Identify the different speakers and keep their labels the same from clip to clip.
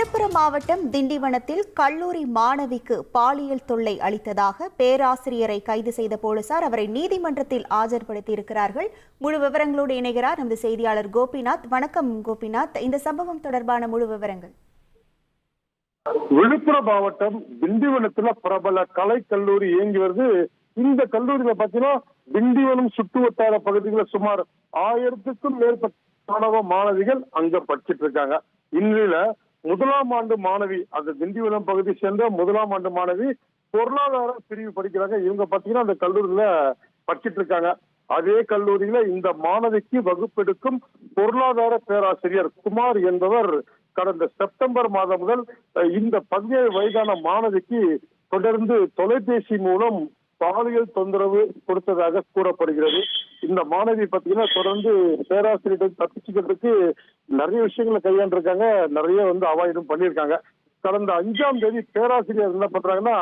Speaker 1: விழுப்புரம் மாவட்டம் திண்டிவனத்தில் கல்லூரி மாணவிக்கு பாலியல் தொல்லை அளித்ததாக பேராசிரியரை கைது செய்த போலீசார் அவரை நீதிமன்றத்தில் ஆஜர்படுத்தியிருக்கிறார்கள். முழு விவரங்களோடு இணைகிறார் நமது செய்தியாளர் கோபிநாத். வணக்கம் கோபிநாத், இந்த சம்பவம் தொடர்பான முழு விவரங்கள்.
Speaker 2: விழுப்புரம் மாவட்டம் திண்டிவனத்துல பிரபல கலை கல்லூரி இயங்கி வருது. இந்த கல்லூரியில பாத்தீங்கன்னா திண்டிவனம் சுற்று வட்டார பகுதிகளில் சுமார் 1000க்கும் மேற்பட்ட மாணவ மாணவிகள் அங்க படிச்சுட்டு இருக்காங்க. இன்றையில முதலாம் ஆண்டு மாணவி, அந்த திண்டிவனம் பகுதி சேர்ந்த முதலாம் ஆண்டு மாணவி பொருளாதார பிரிவு படிக்கிறாங்க. இவங்க பாத்தீங்கன்னா அந்த கல்லூரியில படிச்சுட்டு இருக்காங்க. அதே கல்லூரியில இந்த மாணவிக்கு வகுப்பெடுக்கும் பொருளாதார பேராசிரியர் குமார் என்பவர் கடந்த செப்டம்பர் மாதம் முதல் இந்த 17 வயதான மாணவிக்கு தொடர்ந்து தொலைபேசி மூலம் பாலியல் தொந்தரவு கொடுத்ததாக கூறப்படுகிறது. இந்த மாணவி பாத்தீங்கன்னா தொடர்ந்து பேராசிரியர் தப்பிச்சுக்கிறதுக்கு நிறைய விஷயங்களை கையாண்டிருக்காங்க, நிறைய அவாய்டும் பண்ணியிருக்காங்க. கடந்த 5ஆம் தேதி பேராசிரியர் என்ன பண்றாங்கன்னா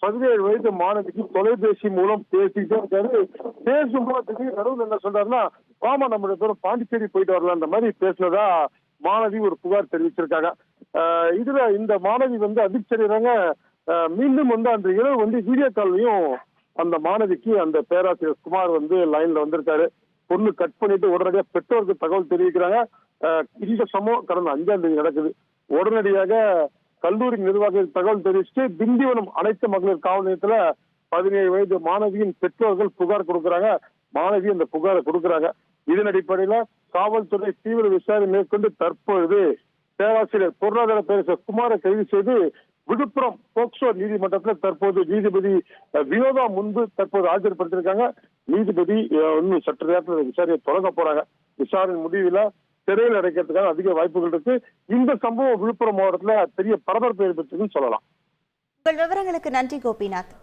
Speaker 2: 17 வயது மாணவிக்கு தொலைபேசி மூலம் பேசிக்கிட்டே இருக்காரு. பேசும்போது திடீர்னு நடுவில் என்ன சொல்றாருன்னா, ஆமா நம்மளுடைய பேரும் பாண்டிச்சேரி போயிட்டு வரலாம், அந்த மாதிரி பேசுனதா மாணவி ஒரு புகார் தெரிவிச்சிருக்காங்க. இதுல இந்த மாணவி அதிர்ச்சி அடைறாங்க. மீண்டும் அந்த இரவு வீடியோ கால்லையும் அந்த மாணவிக்கு அந்த பேராசிரியர் குமார் லைன்ல வந்திருக்காரு. பொண்ணு கட் பண்ணிட்டு உடனடியாக பெற்றோருக்கு தகவல் தெரிவிக்கிறாங்க. இந்த சம்பவம் கடந்த 5ஆம் தேதி நடக்குது. உடனடியாக கல்லூரி நிர்வாகிகள் தகவல் தெரிவிச்சுட்டு திண்டிவனம் அனைத்து மகளிர் காவல் நிலையத்துல 17 வயது மாணவியின் பெற்றோர்கள் புகார் கொடுக்குறாங்க. மாணவி அந்த புகாரை கொடுக்குறாங்க. இதன் அடிப்படையில காவல்துறை தீவிர விசாரணை மேற்கொண்டு தற்பொழுது பேராசிரியர் பொருளாதார பேராசிரியர் குமாரை கைது செய்து விழுப்புரம் போக்சோ நீதிமன்றத்தில் தற்போது நீதிபதி வினோதா முன்பு தற்போது ஆஜர்படுத்திருக்காங்க. நீதிபதி இன்னும் சற்று நேரத்தில் விசாரணையை தொடங்க போறாங்க. விசாரணை முடிவில் சிறையில் அடைக்கிறதுக்கான அதிக வாய்ப்புகள் இருக்கு. இந்த சம்பவம் விழுப்புரம் மாவட்டத்தில் பெரிய பரபரப்பை ஏற்படுத்துன்னு சொல்லலாம்.
Speaker 1: உங்கள் விவரங்களுக்கு நன்றி கோபிநாத்.